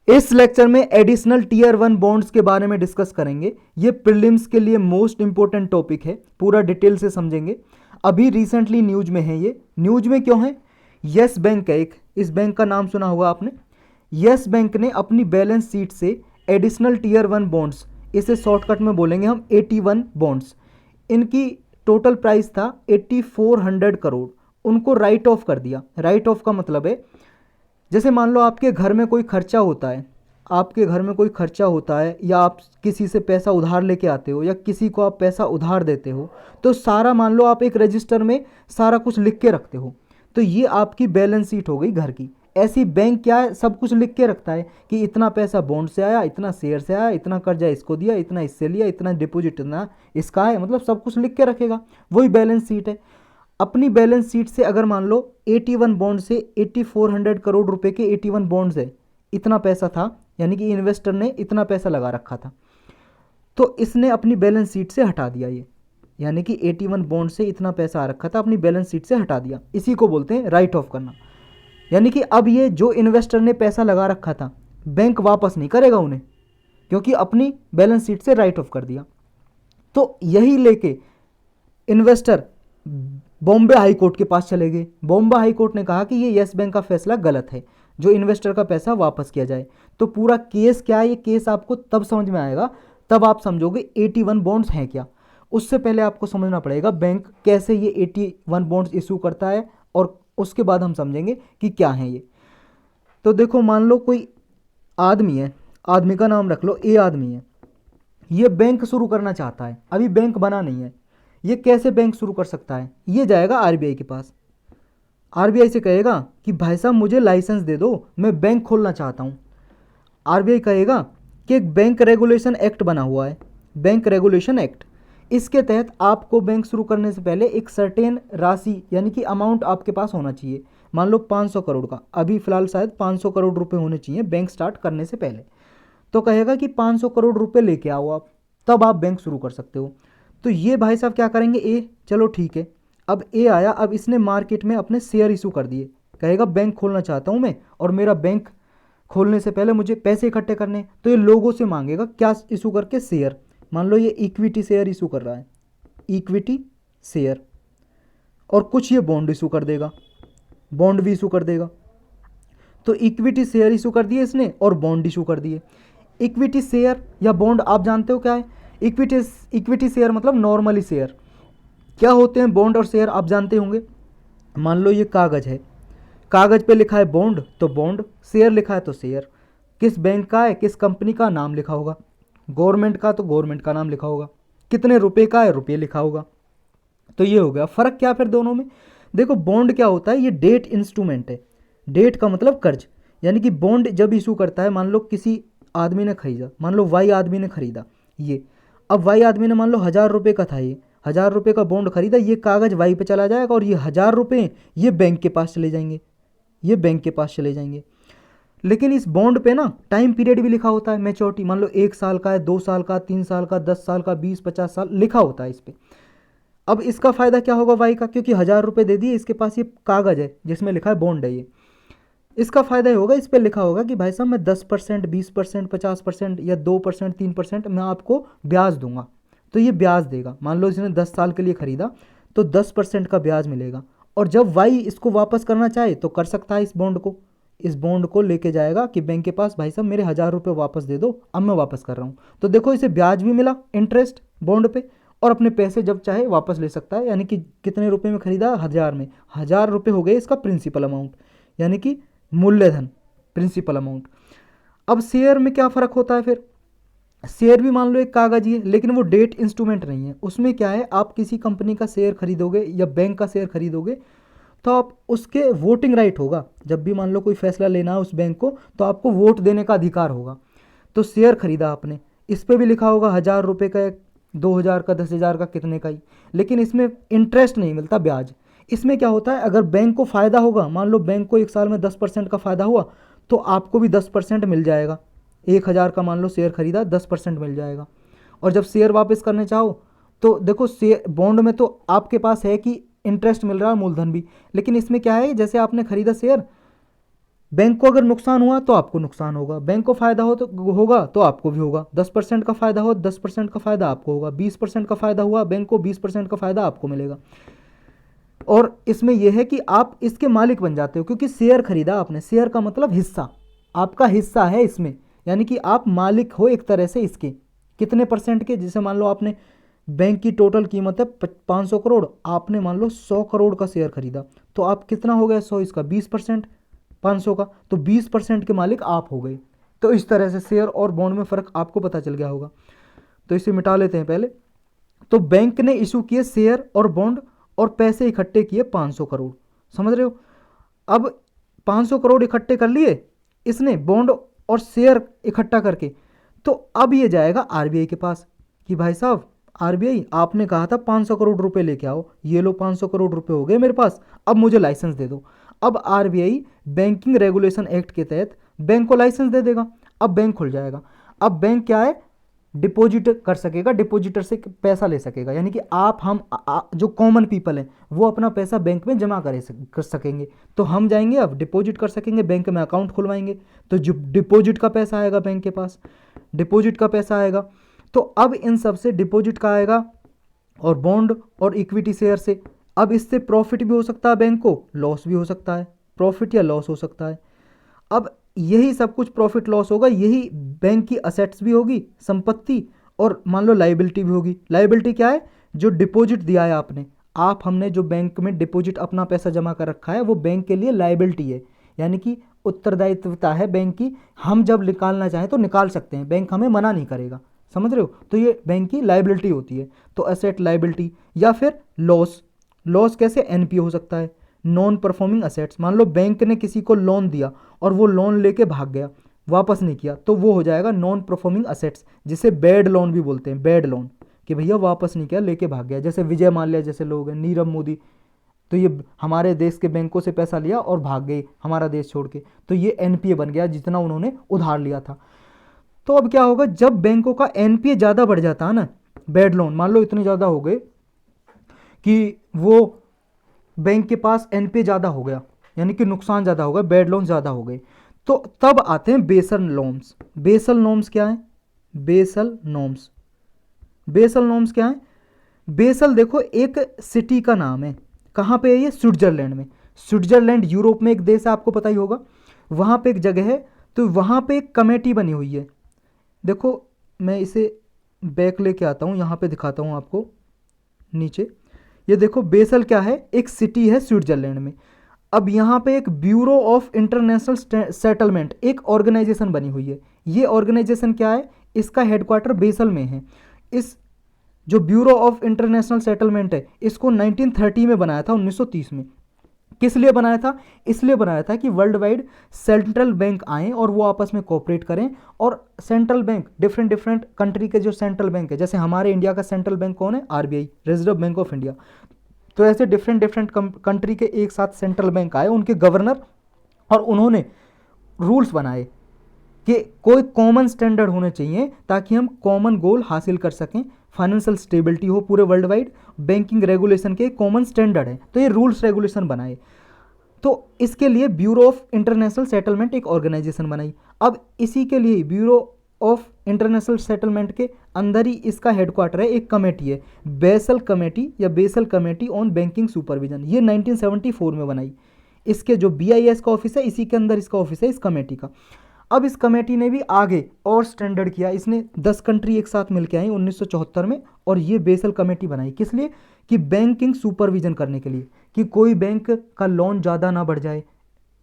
इस लेक्चर में additional tier 1 bonds के बारे में डिस्कस करेंगे। ये प्रीलिम्स के लिए मोस्ट इंपॉर्टेंट टॉपिक है, पूरा डिटेल से समझेंगे। अभी रिसेंटली न्यूज में है। ये न्यूज में क्यों है? यस बैंक है एक, इस बैंक का नाम सुना होगा आपने। यस बैंक ने अपनी बैलेंस शीट से एडिशनल टीयर 1 बॉन्ड्स, इसे शॉर्टकट में बोलेंगे हम AT1 बॉन्ड्स, इनकी टोटल प्राइस था 8400 करोड़, उनको राइट ऑफ कर दिया। राइट ऑफ का मतलब है, जैसे मान लो आपके घर में कोई खर्चा होता है, आपके घर में कोई खर्चा होता है, या आप किसी से पैसा उधार लेके आते हो, या किसी को आप पैसा उधार देते हो, तो सारा मान लो आप एक रजिस्टर में सारा कुछ लिख के रखते हो, तो ये आपकी बैलेंस शीट हो गई घर की। ऐसी बैंक क्या है, सब कुछ लिख के रखता है कि इतना पैसा बॉन्ड से आया, इतना शेयर से आया, इतना कर्जा इसको दिया, इतना इससे लिया, इतना डिपॉजिट इतना इसका है, मतलब सब कुछ लिख के रखेगा, वही बैलेंस शीट है। अपनी बैलेंस शीट से अगर मान लो 81 बॉन्ड से 8400 करोड़ रुपए के 81 बॉन्ड्स है, इतना पैसा था, यानी कि इन्वेस्टर ने इतना पैसा लगा रखा था, तो इसने अपनी बैलेंस शीट से हटा दिया ये, यानी कि 81 बॉन्ड से इतना पैसा आ रखा था, अपनी बैलेंस शीट से हटा दिया। इसी को बोलते हैं राइट ऑफ करना। यानी कि अब ये जो इन्वेस्टर ने पैसा लगा रखा था, बैंक वापस नहीं करेगा उन्हें, क्योंकि अपनी बैलेंस शीट से राइट ऑफ कर दिया। तो यही लेके इन्वेस्टर बॉम्बे हाई कोर्ट के पास चले गए। बॉम्बे हाई कोर्ट ने कहा कि ये येस बैंक का फैसला गलत है, जो इन्वेस्टर का पैसा वापस किया जाए। तो पूरा केस क्या है, ये केस आपको तब समझ में आएगा, तब आप समझोगे 81 बॉन्ड्स हैं क्या। उससे पहले आपको समझना पड़ेगा बैंक कैसे ये 81 बॉन्ड्स इशू करता है, और उसके बाद हम समझेंगे कि क्या है ये। तो देखो, मान लो कोई आदमी है, आदमी का नाम रख लो ए आदमी है, ये बैंक शुरू करना चाहता है, अभी बैंक बना नहीं है। ये कैसे बैंक शुरू कर सकता है? ये जाएगा RBI के पास, RBI से कहेगा कि भाई साहब मुझे लाइसेंस दे दो, मैं बैंक खोलना चाहता हूँ। RBI कहेगा कि एक बैंक रेगुलेशन एक्ट बना हुआ है, बैंक रेगुलेशन एक्ट, इसके तहत आपको बैंक शुरू करने से पहले एक सर्टेन राशि, यानी कि अमाउंट आपके पास होना चाहिए। मान लो 500 करोड़ का, अभी फिलहाल शायद 500 करोड़ रुपए होने चाहिए बैंक स्टार्ट करने से पहले। तो कहेगा कि 500 करोड़ रुपए लेके आओ आप, तब आप बैंक शुरू कर सकते हो। तो ये भाई साहब क्या करेंगे, ए, चलो ठीक है। अब ए आया, अब इसने मार्केट में अपने शेयर इशू कर दिए, कहेगा बैंक खोलना चाहता हूँ मैं, और मेरा बैंक खोलने से पहले मुझे पैसे इकट्ठे करने। तो ये लोगों से मांगेगा क्या इशू करके, शेयर। मान लो ये इक्विटी शेयर इशू कर रहा है, इक्विटी शेयर, और कुछ ये बॉन्ड इशू कर देगा, बॉन्ड भी इशू कर देगा। तो इक्विटी शेयर इशू कर दिए इसने, और बॉन्ड इशू कर दिए। इक्विटी शेयर या बॉन्ड आप जानते हो क्या है? इक्विटी शेयर मतलब नॉर्मली शेयर। क्या होते हैं बॉन्ड और शेयर, आप जानते होंगे। मान लो ये कागज़ है, कागज़ पे लिखा है बॉन्ड तो बॉन्ड, शेयर लिखा है तो शेयर। किस बैंक का है, किस कंपनी का, नाम लिखा होगा। गवर्नमेंट का तो गवर्नमेंट का नाम लिखा होगा। कितने रुपए का है, रुपये लिखा होगा। तो ये हो गया फ़र्क। क्या फिर दोनों में? देखो, बॉन्ड क्या होता है, ये डेट इंस्ट्रूमेंट है। डेट का मतलब कर्ज, यानी कि बॉन्ड जब इशू करता है, मान लो किसी आदमी ने खरीदा, मान लो वाई आदमी ने खरीदा ये, अब वाई आदमी ने मान लो 1000 रुपये का था, ये 1000 रुपये का बॉन्ड खरीदा, ये कागज़ वाई पे चला जाएगा, और ये 1000 रुपये ये बैंक के पास चले जाएंगे, ये बैंक के पास चले जाएंगे। लेकिन इस बॉन्ड पे ना टाइम पीरियड भी लिखा होता है, मैच्योरिटी, मान लो 1 साल का है, 2 साल का, 3 साल का, 10 साल का, 20-50 साल लिखा होता है इस पर। अब इसका फ़ायदा क्या होगा वाई का, क्योंकि 1000 रुपये दे दिए, इसके पास ये कागज़ है जिसमें लिखा है बॉन्ड है ये, इसका फ़ायदा ये होगा, इस पर लिखा होगा कि भाई साहब मैं 10%, 20%, 50% या 2%, 3% मैं आपको ब्याज दूंगा। तो ये ब्याज देगा। मान लो इसने 10 साल के लिए ख़रीदा, तो 10% का ब्याज मिलेगा। और जब वाई इसको वापस करना चाहे तो कर सकता है, इस बॉन्ड को लेके जाएगा कि बैंक के पास, भाई साहब मेरे 1000 रुपये वापस दे दो, अब मैं वापस कर रहा हूँ। तो देखो, इसे ब्याज भी मिला, इंटरेस्ट बॉन्ड पे, और अपने पैसे जब चाहे वापस ले सकता है। यानी कि कितने रुपए में खरीदा, 1000 में, 1000 रुपये हो गए इसका प्रिंसिपल अमाउंट, यानी कि मूल्यधन, प्रिंसिपल अमाउंट। अब शेयर में क्या फ़र्क होता है फिर? शेयर भी मान लो एक कागज ही है, लेकिन वो डेट इंस्ट्रूमेंट नहीं है। उसमें क्या है, आप किसी कंपनी का शेयर खरीदोगे या बैंक का शेयर खरीदोगे, तो आप उसके वोटिंग राइट होगा। जब भी मान लो कोई फैसला लेना है उस बैंक को, तो आपको वोट देने का अधिकार होगा। तो शेयर खरीदा आपने, इस पर भी लिखा होगा 1000 रुपये का, 2000 का, 10,000 का, कितने का ही, लेकिन इसमें इंटरेस्ट नहीं मिलता, ब्याज। इसमें क्या होता है, अगर बैंक को फ़ायदा होगा, मान लो बैंक को 1 साल में 10% का फ़ायदा हुआ, तो आपको भी 10% मिल जाएगा। 1000 का मान लो शेयर खरीदा, 10% मिल जाएगा। और जब शेयर वापस करने चाहो, तो देखो शेयर बॉन्ड में तो आपके पास है कि इंटरेस्ट मिल रहा है, मूलधन भी, लेकिन इसमें क्या है, जैसे आपने खरीदा शेयर, बैंक को अगर नुकसान हुआ तो आपको नुकसान होगा, बैंक को फायदा हो तो होगा तो आपको भी होगा। 10% का फायदा हो 10% का फायदा आपको होगा, 20% का फायदा हुआ बैंक को 20% का फायदा आपको मिलेगा। और इसमें यह है कि आप इसके मालिक बन जाते हो, क्योंकि शेयर खरीदा आपने, शेयर का मतलब हिस्सा, आपका हिस्सा है इसमें, यानी कि आप मालिक हो एक तरह से इसके। कितने परसेंट के? जैसे मान लो आपने बैंक की टोटल कीमत है 500 करोड़, आपने मान लो 100 करोड़ का शेयर खरीदा, तो आप कितना हो गया 100, इसका 20%, 500 का, तो 20% के मालिक आप हो गए। तो इस तरह से शेयर और बॉन्ड में फ़र्क आपको पता चल गया होगा। तो इसे मिटा लेते हैं पहले। तो बैंक ने इशू किए शेयर और बॉन्ड और पैसे इकट्ठे किए 500 करोड़, समझ रहे हो। अब 500 करोड़ इकट्ठे कर लिए इसने बॉन्ड और शेयर इकट्ठा करके, तो अब ये जाएगा आरबीआई के पास कि भाई साहब आरबीआई, आपने कहा था 500 करोड़ रुपए लेके आओ, ये लो 500 करोड़ रुपए हो गए मेरे पास, अब मुझे लाइसेंस दे दो। अब आरबीआई बैंकिंग रेगुलेशन एक्ट के तहत बैंक को लाइसेंस दे देगा। अब बैंक खुल जाएगा। अब बैंक क्या है, डिपॉजिट कर सकेगा, डिपॉजिटर से पैसा ले सकेगा, यानी कि आप हम जो कॉमन पीपल हैं वो अपना पैसा बैंक में जमा कर सकेंगे। तो हम जाएंगे अब डिपॉजिट कर सकेंगे, बैंक में अकाउंट खुलवाएंगे, तो जो डिपॉजिट का पैसा आएगा बैंक के पास, डिपॉजिट का पैसा आएगा। तो अब इन सब से डिपॉजिट का आएगा और बॉन्ड और इक्विटी शेयर से। अब इससे प्रॉफिट भी हो सकता है बैंक को, लॉस भी हो सकता है, प्रॉफिट या लॉस हो सकता है। अब यही सब कुछ प्रॉफिट लॉस होगा, यही बैंक की असेट्स भी होगी, संपत्ति, और मान लो लाइबिलिटी भी होगी। लाइबिलिटी क्या है? जो डिपॉजिट दिया है आपने, आप हमने जो बैंक में डिपॉजिट अपना पैसा जमा कर रखा है वो बैंक के लिए लाइबिलिटी है, यानी कि उत्तरदायित्वता है बैंक की। हम जब निकालना चाहें तो निकाल सकते हैं, बैंक हमें मना नहीं करेगा, समझ रहे हो। तो ये बैंक की लाइबिलिटी होती है। तो एसेट लाइबिलिटी, या फिर लॉस। लॉस कैसे? एनपीए हो सकता है, नॉन परफॉर्मिंग असेट्स। मान लो बैंक ने किसी को लोन दिया और वो लोन लेके भाग गया, वापस नहीं किया, तो वो हो जाएगा नॉन परफॉर्मिंग असेट्स, जिसे बैड लोन भी बोलते हैं। बैड लोन कि भैया वापस नहीं किया, लेके भाग गया। जैसे विजय माल्या जैसे लोग हैं, नीरव मोदी, तो ये हमारे देश के बैंकों से पैसा लिया और भाग गए हमारा देश छोड़ के, तो ये एनपीए बन गया जितना उन्होंने उधार लिया था। तो अब क्या होगा, जब बैंकों का एनपीए ज़्यादा बढ़ जाता है ना, बैड लोन मान लो इतने ज़्यादा हो गए कि वो बैंक के पास एनपीए ज़्यादा हो गया, यानी कि नुकसान ज़्यादा हो गया, बैड लोन ज़्यादा हो गए, तो तब आते हैं बेसल नॉर्म्स। बेसल नॉर्म्स क्या है? बेसल नॉर्म्स, बेसल नॉर्म्स क्या है? बेसल देखो एक सिटी का नाम है, कहाँ पे है ये? स्विट्जरलैंड में। स्विट्जरलैंड यूरोप में एक देश है, आपको पता ही होगा, वहाँ पे एक जगह है, तो वहाँ पे एक कमेटी बनी हुई है। देखो मैं इसे बैक लेके आता हूँ, यहाँ पे दिखाता हूँ आपको नीचे। ये देखो बेसल क्या है? एक सिटी है स्विट्जरलैंड में। अब यहाँ पे एक ब्यूरो ऑफ इंटरनेशनल सेटलमेंट, एक ऑर्गेनाइजेशन बनी हुई है। ये ऑर्गेनाइजेशन क्या है? इसका हेडक्वार्टर बेसल में है। इस जो ब्यूरो ऑफ इंटरनेशनल सेटलमेंट है, इसको 1930 में बनाया था, 1930 में। किस लिए बनाया था? इसलिए बनाया था कि वर्ल्ड वाइड सेंट्रल बैंक आए और वो आपस में कोऑपरेट करें, और central bank different different country के जो सेंट्रल बैंक है, जैसे हमारे इंडिया का सेंट्रल बैंक कौन है? RBI, reserve bank of India. तो ऐसे डिफरेंट डिफरेंट कंट्री के एक साथ सेंट्रल बैंक आए, उनके गवर्नर, और उन्होंने रूल्स बनाए कि कोई कॉमन स्टैंडर्ड होने चाहिए ताकि हम कॉमन गोल हासिल कर सकें, फाइनेंशियल स्टेबिलिटी हो पूरे वर्ल्ड वाइड, बैंकिंग रेगुलेशन के कॉमन स्टैंडर्ड है, तो ये रूल्स रेगुलेशन बनाए। तो इसके लिए ब्यूरो ऑफ इंटरनेशनल सेटलमेंट एक ऑर्गेनाइजेशन बनाई। अब इसी के लिए ब्यूरो ऑफ इंटरनेशनल सेटलमेंट के अंदर ही इसका हेडक्वार्टर है, एक कमेटी है, बेसल कमेटी या basal committee on banking supervision. ये 1974 में बनाई। इसके जो बीआईएस का ऑफिस है, इसी के अंदर इसका ऑफिस है, इस कमेटी का। अब इस कमेटी ने भी आगे और स्टैंडर्ड किया, इसने 10 कंट्री एक साथ मिलकर आई 1974 में, और ये बेसल कमेटी बनाई। किस लिए? कि बैंकिंग सुपरविजन करने के लिए, कि कोई बैंक का लोन ज़्यादा ना बढ़ जाए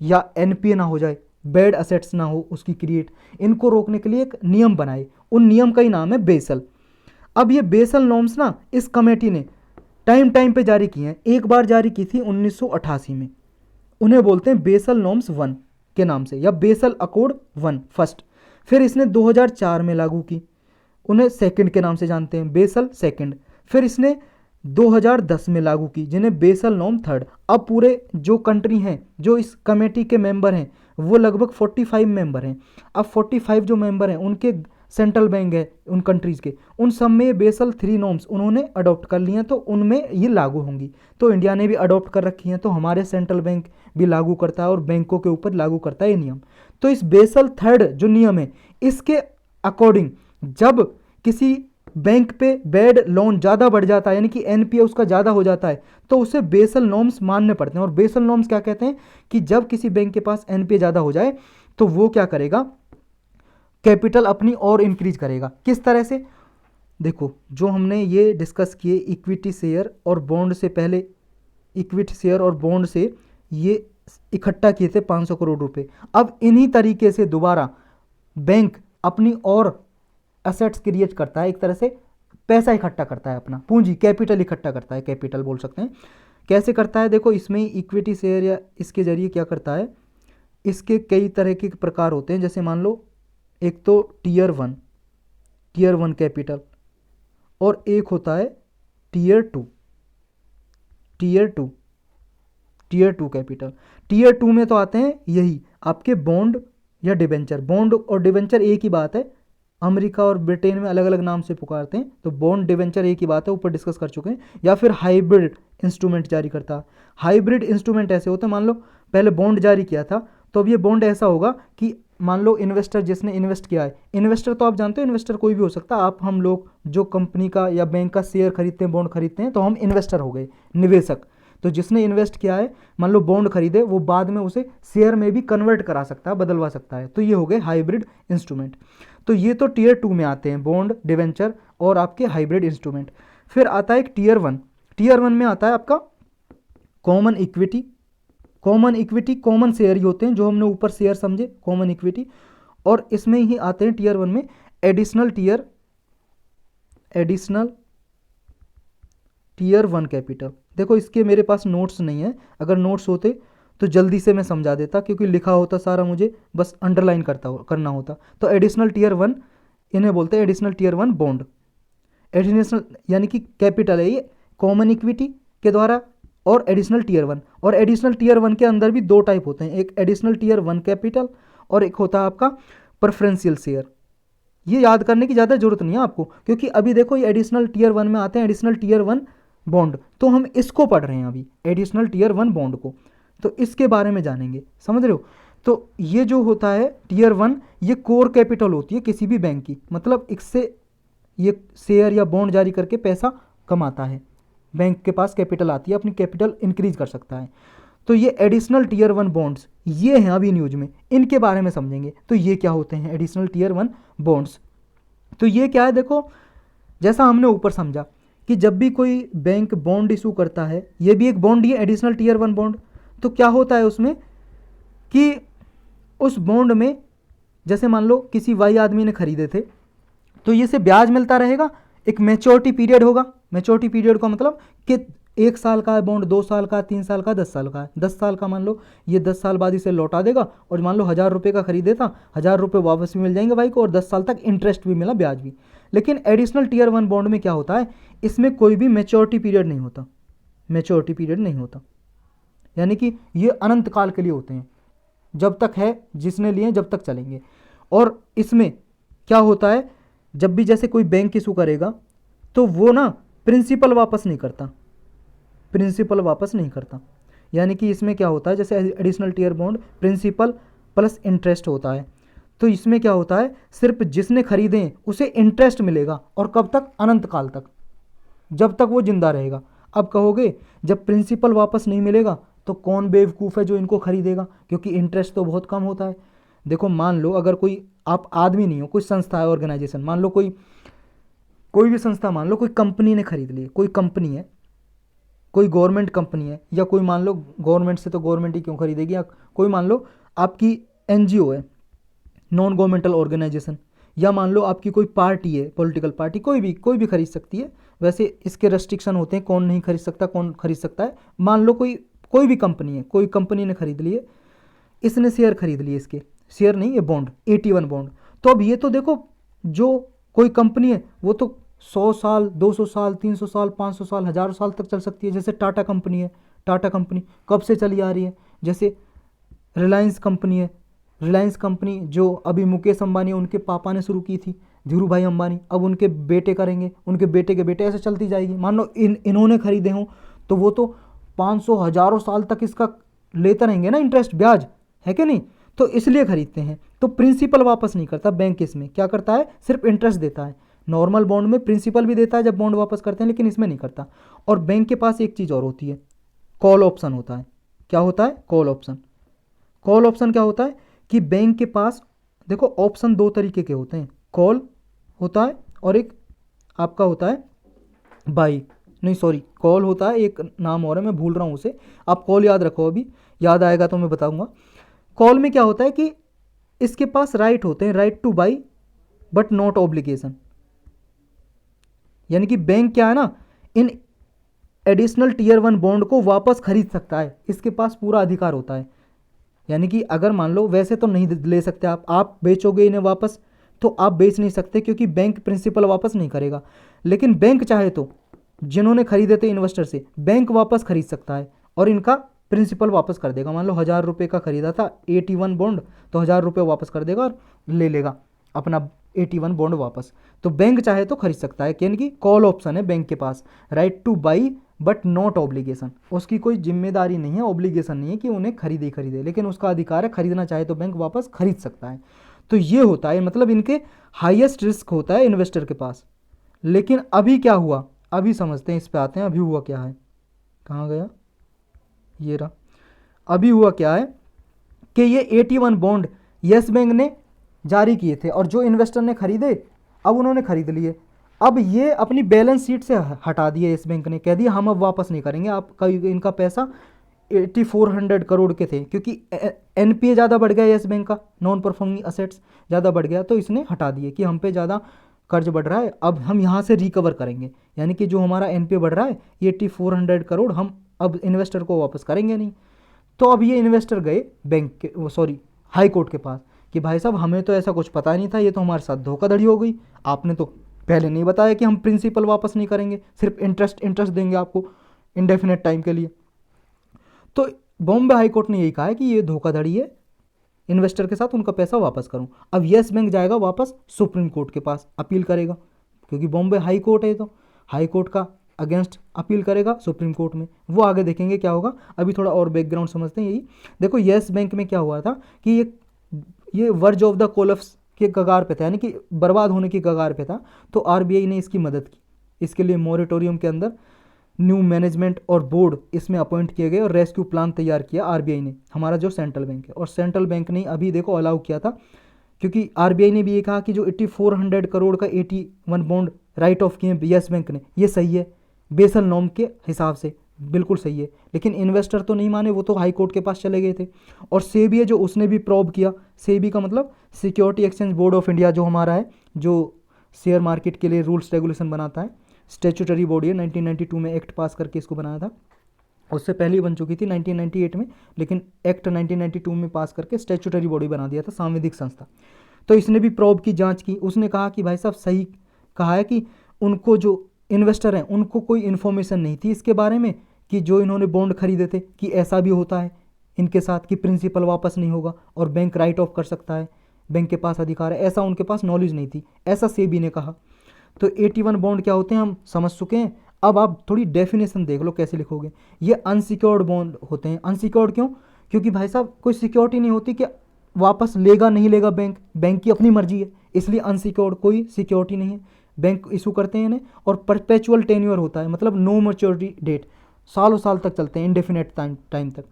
या एनपीए ना हो जाए, बैड असेट्स ना हो उसकी क्रिएट, इनको रोकने के लिए एक नियम बनाए। उन नियम का ही नाम है बेसल। अब ये बेसल नॉर्म्स ना इस कमेटी ने टाइम टाइम पे जारी किए हैं। एक बार जारी की थी 1988 में, उन्हें बोलते हैं बेसल नॉर्म्स 1 के नाम से, या बेसल अकॉर्ड 1 फर्स्ट। फिर इसने 2004 में लागू की, उन्हें सेकंड के नाम से जानते हैं, बेसल सेकंड। फिर इसने 2010 में लागू की, जिन्हें बेसल नॉर्म थर्ड। अब पूरे जो कंट्री हैं जो इस कमेटी के मेंबर हैं वो लगभग 45 मेंबर हैं। अब 45 जो मेंबर हैं उनके सेंट्रल बैंक है उन कंट्रीज़ के, उन सब में बेसल 3 नॉर्म्स उन्होंने अडॉप्ट कर लिए हैं, तो उनमें ये लागू होंगी। तो इंडिया ने भी अडॉप्ट कर रखी हैं, तो हमारे सेंट्रल बैंक भी लागू करता है और बैंकों के ऊपर लागू करता है ये नियम। तो इस बेसल थर्ड जो नियम है, इसके अकॉर्डिंग जब किसी बैंक पे बैड लोन ज़्यादा बढ़ जाता है, यानी कि एनपीए उसका ज़्यादा हो जाता है, तो उसे बेसल नॉर्म्स मानने पड़ते हैं। और बेसल नॉर्म्स क्या कहते हैं कि जब किसी बैंक के पास एनपीए ज़्यादा हो जाए तो वो क्या करेगा, कैपिटल अपनी और इंक्रीज करेगा। किस तरह से, देखो जो हमने ये डिस्कस किए इक्विटी शेयर और बॉन्ड से, पहले इक्विटी शेयर और बॉन्ड से ये इकट्ठा किए थे 500 करोड़ रुपए। अब इन्हीं तरीके से दोबारा बैंक अपनी और एसेट्स क्रिएट करता है, एक तरह से पैसा इकट्ठा करता है, अपना पूंजी कैपिटल इकट्ठा करता है, कैपिटल बोल सकते हैं। कैसे करता है, देखो इसमें इक्विटी शेयर या इसके जरिए क्या करता है, इसके कई तरह के प्रकार होते हैं। जैसे मान लो एक तो टीयर वन कैपिटल, और एक होता है टीयर टू कैपिटल। टीयर 2 में तो आते हैं यही आपके बॉन्ड या डिबेंचर। बॉन्ड और डिबेंचर एक ही बात है, अमेरिका और ब्रिटेन में अलग अलग नाम से पुकारते हैं, तो बॉन्ड डिबेंचर एक ही बात है, ऊपर डिस्कस कर चुके हैं। या फिर हाइब्रिड इंस्ट्रूमेंट जारी करता है। हाइब्रिड इंस्ट्रूमेंट ऐसे होते हैं, मान लो पहले बॉन्ड जारी किया था, तो अब ये बॉन्ड ऐसा होगा कि मान लो इन्वेस्टर जिसने इन्वेस्ट किया है, इन्वेस्टर तो आप जानते हो इन्वेस्टर कोई भी हो सकता है, आप हम लोग जो कंपनी का या बैंक का शेयर खरीदते हैं, बॉन्ड खरीदते हैं, तो हम इन्वेस्टर हो गए, निवेशक। तो जिसने इन्वेस्ट किया है, मान लो बॉन्ड खरीदे, वो बाद में उसे शेयर में भी कन्वर्ट करा सकता है, बदलवा सकता है, तो ये हो गए हाइब्रिड इंस्ट्रूमेंट। तो ये तो टीयर 2 में आते हैं, बॉन्ड, डिवेंचर और आपके हाइब्रिड इंस्ट्रूमेंट। फिर आता है एक टीयर 1 में आता है आपका कॉमन इक्विटी, कॉमन शेयर ही होते हैं, जो हमने ऊपर शेयर समझे, कॉमन इक्विटी। और इसमें ही आते हैं टीयर 1 में एडिशनल टीयर 1 कैपिटल। देखो इसके मेरे पास नोट्स नहीं है, अगर नोट्स होते तो जल्दी से मैं समझा देता, क्योंकि लिखा होता सारा, मुझे बस अंडरलाइन करना होता। तो एडिशनल टीयर 1 इन्हें बोलते हैं एडिशनल टीयर 1 बॉन्ड। एडिशनल यानी कि कैपिटल है ये कॉमन इक्विटी के द्वारा और एडिशनल टीयर 1। और एडिशनल टीयर 1 के अंदर भी 2 टाइप होते हैं, एक एडिशनल टीयर 1 कैपिटल और एक होता है आपका प्रेफरेंशियल शेयर। ये याद करने की ज़्यादा जरूरत नहीं है आपको, क्योंकि अभी देखो ये एडिशनल टीयर 1 में आते हैं एडिशनल टीयर 1 बॉन्ड, तो हम इसको पढ़ रहे हैं अभी, एडिशनल टीयर 1 बॉन्ड को, तो इसके बारे में जानेंगे, समझ रहे हो। तो ये जो होता है टीयर 1, ये कोर कैपिटल होती है किसी भी बैंक की, मतलब इससे ये शेयर या बॉन्ड जारी करके पैसा कमाता है, बैंक के पास कैपिटल आती है, अपनी कैपिटल इंक्रीज कर सकता है। तो ये एडिशनल टीयर 1 बॉन्ड्स ये हैं अभी न्यूज में, इनके बारे में समझेंगे। तो ये क्या होते हैं एडिशनल टीयर 1 बॉन्ड्स, तो ये क्या है, देखो जैसा हमने ऊपर समझा कि जब भी कोई बैंक बॉन्ड इशू करता है, ये भी एक बॉन्ड ही है एडिशनल टीयर 1 बॉन्ड। तो क्या होता है उसमें कि उस बॉन्ड में जैसे मान लो किसी वाई आदमी ने खरीदे थे, तो ये से ब्याज मिलता रहेगा, एक मैच्योरिटी पीरियड होगा। मैच्योरिटी पीरियड का मतलब कि 1 साल का है बॉन्ड, 2 साल का, 3 साल का, 10 साल का है। 10 साल का मान लो ये 10 साल बाद इसे लौटा देगा, और मान लो 1000 रुपये का खरीदे था, 1000 रुपये वापस भी मिल जाएंगे भाई को, और 10 साल तक इंटरेस्ट भी मिला, ब्याज भी। लेकिन एडिशनल टीयर 1 बॉन्ड में क्या होता है, इसमें कोई भी मैच्योरिटी पीरियड नहीं होता, यानी कि ये अनंत काल के लिए होते हैं, जब तक है जिसने लिए जब तक चलेंगे। और इसमें क्या होता है, जब भी जैसे कोई बैंक इशू करेगा तो वो ना प्रिंसिपल वापस नहीं करता, यानी कि इसमें क्या होता है, जैसे additional tier bond principal plus interest होता है, तो इसमें क्या होता है, सिर्फ जिसने खरीदे उसे इंटरेस्ट मिलेगा, और कब तक, अनंत काल तक, जब तक वो जिंदा रहेगा। अब कहोगे जब प्रिंसिपल वापस नहीं मिलेगा तो कौन बेवकूफ़ है जो इनको खरीदेगा, क्योंकि इंटरेस्ट तो बहुत कम होता है। देखो मान लो अगर कोई, आप आदमी नहीं हो, कोई संस्था है, ऑर्गेनाइजेशन, मान लो कोई भी संस्था, मान लो कोई कंपनी ने खरीद ली, कोई कंपनी है, कोई गवर्नमेंट कंपनी है, या कोई मान लो गवर्नमेंट से तो गवर्नमेंट ही क्यों खरीदेगी, या कोई मान लो आपकी एनजीओ है, नॉन गवर्नमेंटल ऑर्गेनाइजेशन, या मान लो आपकी कोई पार्टी है, पॉलिटिकल पार्टी, कोई भी खरीद सकती है। वैसे इसके रेस्ट्रिक्शन होते हैं, कौन नहीं खरीद सकता, कौन खरीद सकता है। मान लो कोई भी कंपनी है, कोई कंपनी ने खरीद लिए, इसने शेयर खरीद लिए, इसके शेयर नहीं, ये बॉन्ड, 81 बॉन्ड। तो अब ये तो देखो, जो कोई कंपनी है वो तो 100 साल, 200 साल, 300 साल, 500 साल, 1000 साल तक चल सकती है। जैसे टाटा कंपनी है, टाटा कंपनी कब से चली आ रही है। जैसे रिलायंस कंपनी है, रिलायंस कंपनी जो अभी मुकेश अंबानी उनके पापा ने शुरू की थी, धीरू भाई अंबानी, अब उनके बेटे करेंगे, उनके बेटे के बेटे, ऐसे चलती जाएगी। मान लो इन्होंने खरीदे हों तो वो तो 500 हजारों साल तक इसका लेते रहेंगे ना इंटरेस्ट, ब्याज, है कि नहीं? तो इसलिए खरीदते हैं। तो प्रिंसिपल वापस नहीं करता बैंक, इसमें क्या करता है, सिर्फ इंटरेस्ट देता है। नॉर्मल बॉन्ड में प्रिंसिपल भी देता है जब बॉन्ड वापस करते हैं, लेकिन इसमें नहीं करता। और बैंक के पास एक चीज़ और होती है, कॉल ऑप्शन होता है। क्या होता है? Call option. कॉल ऑप्शन क्या होता है कि बैंक के पास देखो ऑप्शन दो तरीके के होते हैं, कॉल होता है और एक आपका होता है बाई, नहीं सॉरी, कॉल होता है, एक नाम और है, मैं भूल रहा हूँ उसे, आप कॉल याद रखो, अभी याद आएगा तो मैं बताऊंगा। कॉल में क्या होता है कि इसके पास राइट होते हैं, right to buy but not obligation. यानी कि बैंक क्या है ना, इन एडिशनल टीयर 1 बॉन्ड को वापस खरीद सकता है, इसके पास पूरा अधिकार होता है। यानी कि अगर मान लो, वैसे तो नहीं ले सकते आप बेचोगे इन्हें वापस तो आप बेच नहीं सकते क्योंकि बैंक प्रिंसिपल वापस नहीं करेगा। लेकिन बैंक चाहे तो जिन्होंने खरीदे थे इन्वेस्टर से, बैंक वापस खरीद सकता है और इनका प्रिंसिपल वापस कर देगा। मान लो 1000 रुपये का खरीदा था 81 बॉन्ड, तो 1000 रुपये वापस कर देगा और ले लेगा अपना 81 बॉन्ड वापस। तो बैंक चाहे तो खरीद सकता है, यानी कि कॉल ऑप्शन है बैंक के पास, right to buy but not obligation. उसकी कोई जिम्मेदारी नहीं है, ऑब्लिगेशन नहीं है कि उन्हें खरीदे ही खरीदे, लेकिन उसका अधिकार है, खरीदना चाहे तो बैंक वापस खरीद सकता है। तो ये होता है, मतलब इनके हाईएस्ट रिस्क होता है इन्वेस्टर के पास। लेकिन अभी क्या हुआ, अभी समझते हैं, इस पे आते हैं, अभी हुआ क्या है, कहाँ गया, ये रहा। अभी हुआ क्या है कि ये 81 बॉन्ड यस बैंक ने जारी किए थे और जो इन्वेस्टर ने खरीदे अब उन्होंने खरीद लिए। अब ये अपनी बैलेंस शीट से हटा दिए, यस बैंक ने कह दिया हम अब वापस नहीं करेंगे आपका, इनका पैसा 8400 करोड़ के थे, क्योंकि एनपीए ज़्यादा बढ़ गया यस बैंक का, नॉन परफॉर्मिंग असेट्स ज़्यादा बढ़ गया, तो इसने हटा दिए कि हम पे ज़्यादा कर्ज बढ़ रहा है, अब हम यहाँ से रिकवर करेंगे। यानी कि जो हमारा एनपीए बढ़ रहा है 8400 करोड़ हम अब इन्वेस्टर को वापस करेंगे नहीं। तो अब ये इन्वेस्टर गए बैंक के, सॉरी, हाई कोर्ट के पास कि भाई साहब हमें तो ऐसा कुछ पता नहीं था, ये तो हमारे साथ धोखाधड़ी हो गई, आपने तो पहले नहीं बताया कि हम प्रिंसिपल वापस नहीं करेंगे, सिर्फ इंटरेस्ट देंगे आपको इंडेफिनेट टाइम के लिए। तो बॉम्बे हाई कोर्ट ने यही कहा है कि ये धोखाधड़ी है, इन्वेस्टर के साथ उनका पैसा वापस करूं। अब येस बैंक जाएगा वापस सुप्रीम कोर्ट के पास, अपील करेगा, क्योंकि बॉम्बे हाई कोर्ट है तो हाई कोर्ट का अगेंस्ट अपील करेगा सुप्रीम कोर्ट में। वो आगे देखेंगे क्या होगा, अभी थोड़ा और बैकग्राउंड समझते हैं। यही देखो, येस बैंक में क्या हुआ था कि ये वर्ज ऑफ द कोलप्स के कगार पे था, यानी कि बर्बाद होने की कगार पे था। तो आरबीआई ने इसकी मदद की, इसके लिए मॉरेटोरियम के अंदर न्यू मैनेजमेंट और बोर्ड इसमें अपॉइंट किए गए और रेस्क्यू प्लान तैयार किया आरबीआई ने, हमारा जो सेंट्रल बैंक है। और सेंट्रल बैंक ने अभी देखो अलाउ किया था, क्योंकि आरबीआई ने भी ये कहा कि जो 8400 करोड़ का 81 बॉन्ड राइट ऑफ किए येस बैंक ने, ये सही है बेसल नॉर्म के हिसाब से, बिल्कुल सही है। लेकिन इन्वेस्टर तो नहीं माने, वो तो हाई कोर्ट के पास चले गए थे। और सेबी है जो, उसने भी प्रोब किया, सेबी का मतलब security exchange board of India, जो हमारा है, जो शेयर मार्केट के लिए रूल्स रेगुलेशन बनाता है, स्टेचुटरी बॉडी है, 1992 में एक्ट पास करके इसको बनाया था। उससे पहले ही बन चुकी थी 1998 में, लेकिन एक्ट 1992 में पास करके स्टेचुटरी बॉडी बना दिया था, सांविधिक संस्था। तो इसने भी प्रोब की, जांच की, उसने कहा कि भाई साहब सही कहा है कि उनको जो इन्वेस्टर हैं उनको कोई इन्फॉर्मेशन नहीं थी इसके बारे में कि जो इन्होंने बॉन्ड खरीदे थे कि ऐसा भी होता है इनके साथ कि प्रिंसिपल वापस नहीं होगा और बैंक राइट ऑफ कर सकता है, बैंक के पास अधिकार है, ऐसा उनके पास नॉलेज नहीं थी, ऐसा सेबी ने कहा। तो 81 बॉन्ड क्या होते हैं हम समझ चुके हैं। अब आप थोड़ी डेफिनेशन देख लो कैसे लिखोगे। ये अनसिक्योर्ड बॉन्ड होते हैं। अनसिक्योर्ड क्यों? क्योंकि भाई साहब कोई सिक्योरिटी नहीं होती कि वापस लेगा नहीं लेगा बैंक, बैंक की अपनी मर्जी है, इसलिए अनसिक्योर्ड, कोई सिक्योरिटी नहीं है, बैंक इशू करते हैं इन्हें। और परपेचुअल टेन्योर होता है, मतलब नो मैच्योरिटी डेट, सालों साल तक चलते हैं, इंडेफिनेट टाइम तक।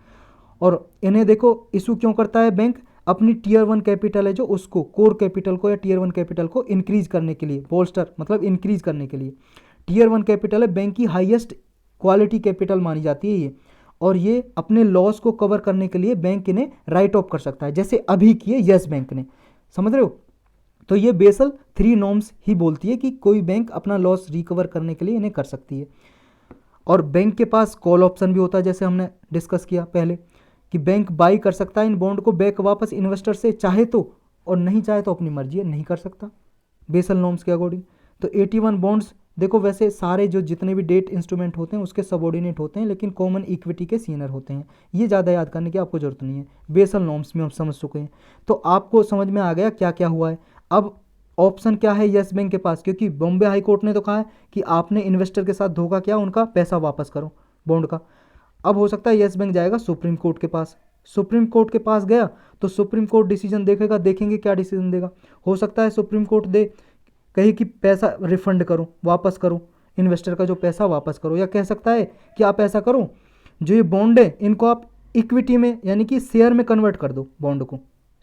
और इन्हें देखो इशू क्यों करता है बैंक, अपनी टीयर 1 कैपिटल है जो, उसको कोर कैपिटल को या टीयर 1 कैपिटल को इंक्रीज करने के लिए, बोल्स्टर मतलब इंक्रीज करने के लिए। टीयर 1 कैपिटल है बैंक की हाईएस्ट क्वालिटी कैपिटल मानी जाती है ये, और ये अपने लॉस को कवर करने के लिए बैंक इन्हें राइट ऑफ कर सकता है, जैसे अभी किए येस बैंक ने, समझ रहे हो। तो ये बेसल 3 नॉर्म्स ही बोलती है कि कोई बैंक अपना लॉस रिकवर करने के लिए इन्हें कर सकती है। और बैंक के पास कॉल ऑप्शन भी होता है, जैसे हमने डिस्कस किया पहले कि बैंक बाई कर सकता है इन बॉन्ड को बैक वापस इन्वेस्टर से, चाहे तो, और नहीं चाहे तो अपनी मर्जी है, नहीं कर सकता बेसल नॉर्म्स के अकॉर्डिंग। तो 81 बॉन्ड्स देखो, वैसे सारे जो जितने भी डेट इंस्ट्रूमेंट होते हैं उसके सबऑर्डिनेट होते हैं, लेकिन कॉमन इक्विटी के सीनियर होते हैं। ये ज़्यादा याद करने की आपको जरूरत नहीं है, बेसल नॉर्म्स में हम समझ चुके हैं। तो आपको समझ में आ गया क्या क्या हुआ है। अब ऑप्शन क्या है यस बैंक के पास, क्योंकि बॉम्बे हाई कोर्ट ने तो कहा है कि आपने इन्वेस्टर के साथ धोखा किया, उनका पैसा वापस करो बॉन्ड का। अब हो सकता है यस बैंक जाएगा सुप्रीम कोर्ट के पास, सुप्रीम कोर्ट के पास गया तो सुप्रीम कोर्ट डिसीजन देखेगा, देखेंगे क्या डिसीजन देगा। हो सकता है सुप्रीम कोर्ट दे कहे कि पैसा रिफंड करो, वापस करो, इन्वेस्टर का जो पैसा वापस करो, या कह सकता है कि आप ऐसा करो, जो ये बॉन्ड है इनको आप इक्विटी में यानी कि शेयर में कन्वर्ट कर दो, बॉन्ड को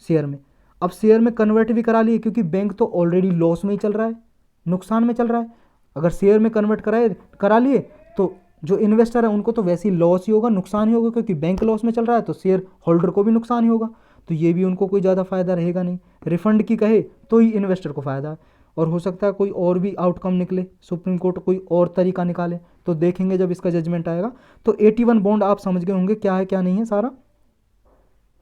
शेयर में। अब शेयर में कन्वर्ट भी करा लिए, क्योंकि बैंक तो ऑलरेडी लॉस में ही चल रहा है, नुकसान में चल रहा है। अगर शेयर में कन्वर्ट करा लिए तो जो इन्वेस्टर है उनको तो वैसे ही लॉस ही होगा, नुकसान ही होगा, क्योंकि बैंक लॉस में चल रहा है तो शेयर होल्डर को भी नुकसान ही होगा, तो ये भी उनको कोई ज़्यादा फायदा रहेगा नहीं। रिफंड की कहे तो ही इन्वेस्टर को फायदा है, और हो सकता है कोई और भी आउटकम निकले, सुप्रीम कोर्ट कोई और तरीका निकाले, तो देखेंगे जब इसका जजमेंट आएगा। तो 81 बॉन्ड आप समझ गए होंगे क्या है क्या नहीं है सारा।